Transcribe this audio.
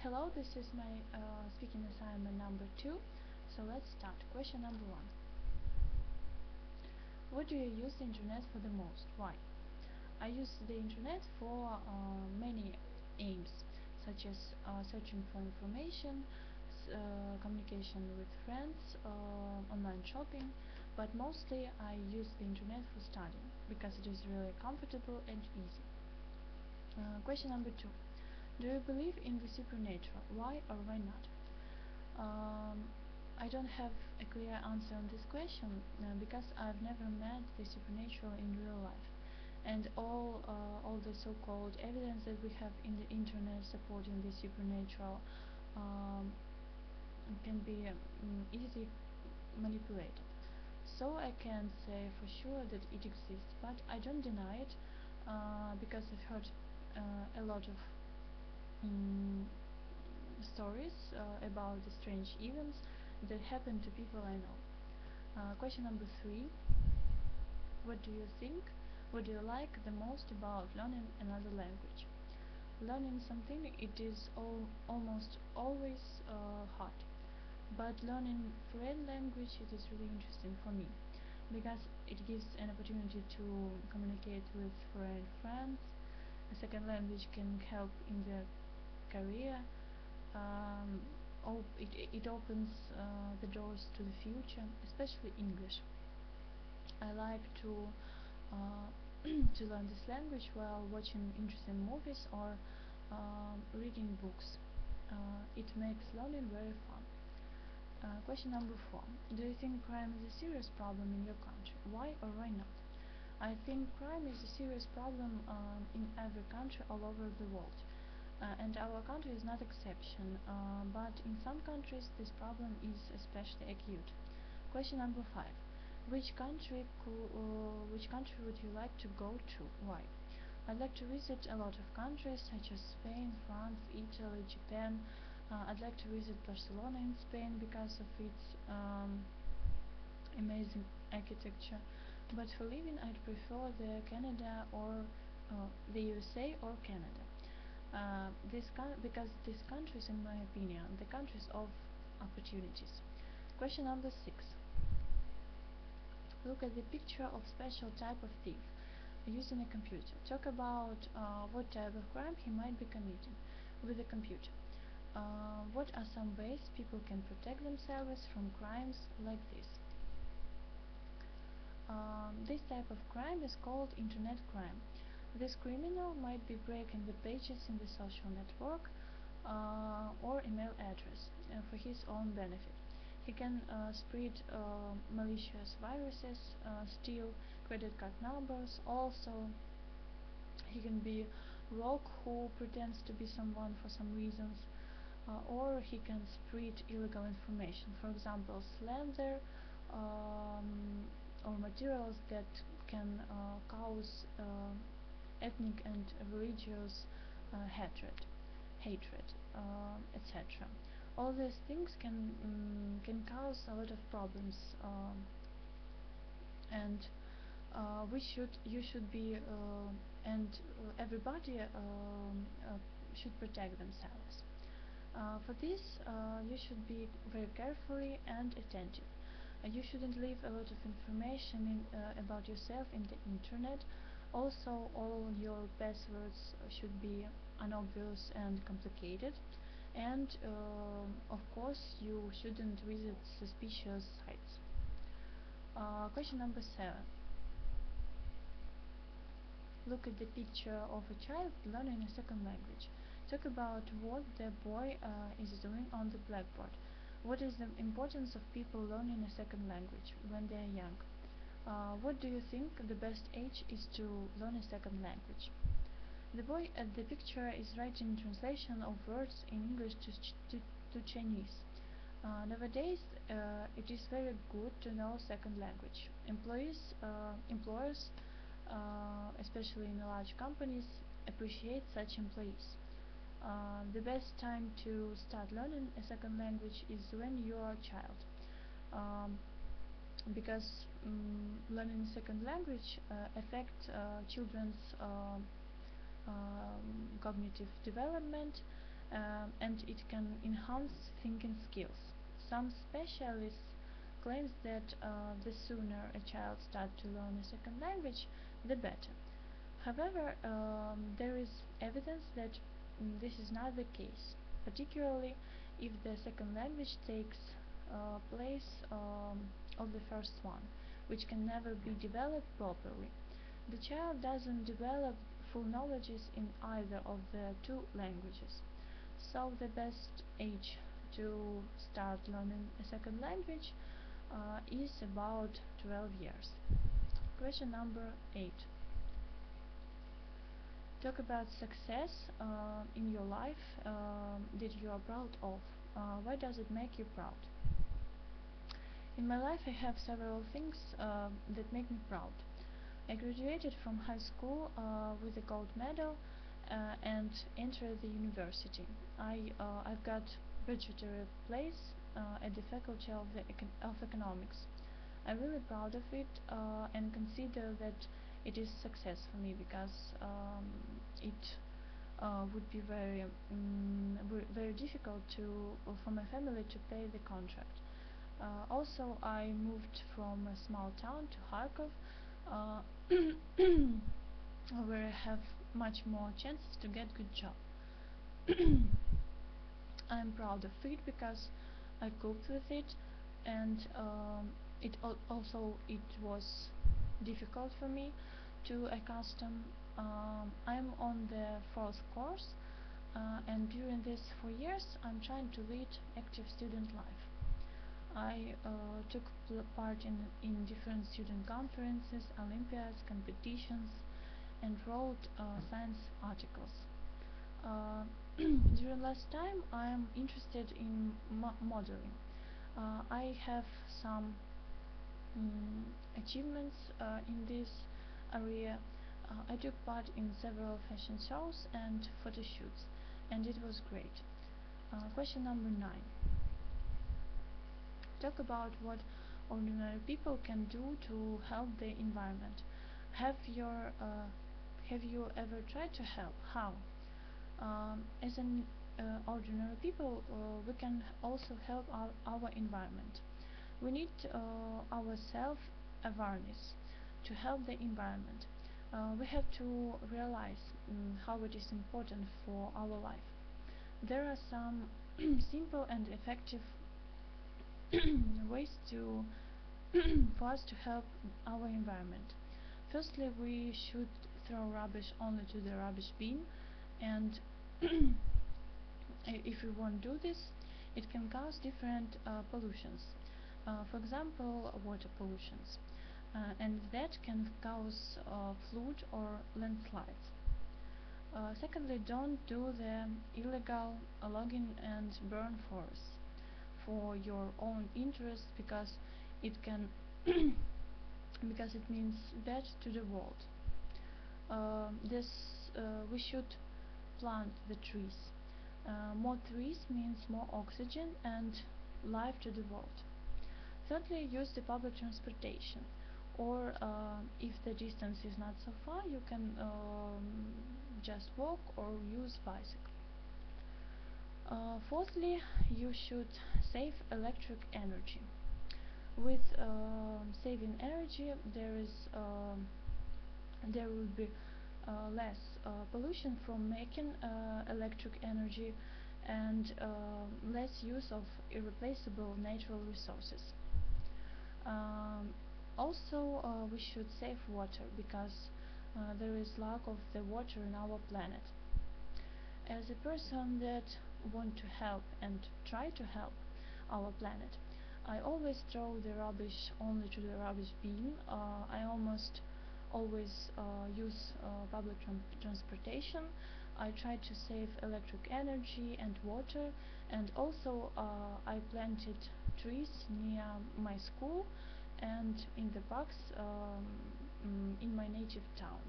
Hello, this is my speaking assignment number 2. So let's start. Question number 1. What do you use the internet for the most? Why? I use the internet for many aims, such as searching for information, communication with friends, online shopping, but mostly I use the internet for studying because it is really comfortable and easy. Question number 2. Do you believe in the supernatural? Why or why not? I don't have a clear answer on this question because I've never met the supernatural in real life, and all the so-called evidence that we have in the internet supporting the supernatural can be easily manipulated. So I can't say for sure that it exists, but I don't deny it because I've heard a lot of stories about the strange events that happen to people I know. Question number 3. What do you think? What do you like the most about learning another language? Learning something, it is almost always hard, but learning foreign language, it is really interesting for me because it gives an opportunity to communicate with foreign friends. A second language can help in the career. It opens the doors to the future, especially English. I like to to learn this language while watching interesting movies or reading books. It makes learning very fun. Question number 4. Do you think crime is a serious problem in your country? Why or why not? I think crime is a serious problem in every country all over the world. And our country is not exception, but in some countries this problem is especially acute. Question number 5. Which country would you like to go to? Why? I'd like to visit a lot of countries such as Spain, France, Italy, Japan. I'd like to visit Barcelona in Spain because of its amazing architecture. But for living, I'd prefer the Canada or the USA or Canada. Because these countries, in my opinion, the countries of opportunities. Question number 6. Look at the picture of special type of thief using a computer. Talk about what type of crime he might be committing with a computer. What are some ways people can protect themselves from crimes like this? This type of crime is called internet crime. This criminal might be breaking the pages in the social network or email address for his own benefit. He can spread malicious viruses, steal credit card numbers. Also, he can be rogue who pretends to be someone for some reasons, or he can spread illegal information, for example slander or materials that can cause ethnic and religious hatred, etc. All these things can cause a lot of problems, and you should be and everybody should protect themselves. For this, you should be very carefully and attentive. You shouldn't leave a lot of information about yourself in the internet. Also, all your passwords should be unobvious and complicated, and of course you shouldn't visit suspicious sites. Question number 7. Look at the picture of a child learning a second language. Talk about what the boy is doing on the blackboard. What is the importance of people learning a second language when they are young? What do you think the best age is to learn a second language? The boy at the picture is writing translation of words in English to Chinese. Nowadays, it is very good to know second language. Employers, especially in large companies, appreciate such employees. The best time to start learning a second language is when you are a child. Because learning a second language affects children's cognitive development, and it can enhance thinking skills. Some specialists claims that the sooner a child starts to learn a second language, the better. However, there is evidence that this is not the case, particularly if the second language takes place of the first one, which can never be developed properly. The child doesn't develop full knowledges in either of the two languages, so the best age to start learning a second language is about 12 years. Question number 8. Talk about success in your life that you are proud of. Why does it make you proud? In my life I have several things that make me proud. I graduated from high school with a gold medal and entered the university. I've got budgetary place at the faculty of economics. I'm really proud of it and consider that it is success for me, because it would be very difficult for my family to pay the contract. Also, I moved from a small town to Kharkov, where I have much more chances to get good job. I'm proud of it because I coped with it, and it was difficult for me to accustom. I'm on the fourth course, and during these 4 years I'm trying to lead active student life. I took part in different student conferences, Olympiads, competitions, and wrote science articles. During last time I am interested in modeling. I have some achievements in this area. I took part in several fashion shows and photo shoots, and it was great. Question number 9. Talk about what ordinary people can do to help the environment. Have you ever tried to help? How? As an ordinary people, we can also help our environment. We need our self-awareness to help the environment. We have to realize how it is important for our life. There are some simple and effective ways for us to help our environment. Firstly, we should throw rubbish only to the rubbish bin, and if we won't do this, it can cause different pollutions. For example, water pollutions, and that can cause flood or landslides. Secondly, don't do the illegal logging and burn forests for your own interest, because it can because it means bad to the world. We should plant the trees. More trees means more oxygen and life to the world. Thirdly, use the public transportation, or if the distance is not so far, you can just walk or use bicycle. Fourthly, you should save electric energy. With saving energy, there will be less pollution from making electric energy, and less use of irreplaceable natural resources. Also, we should save water, because there is lack of the water in our planet. As a person that want to help and try to help our planet, I always throw the rubbish only to the rubbish bin. I almost always use public transportation. I try to save electric energy and water, and also I planted trees near my school and in the parks in my native town.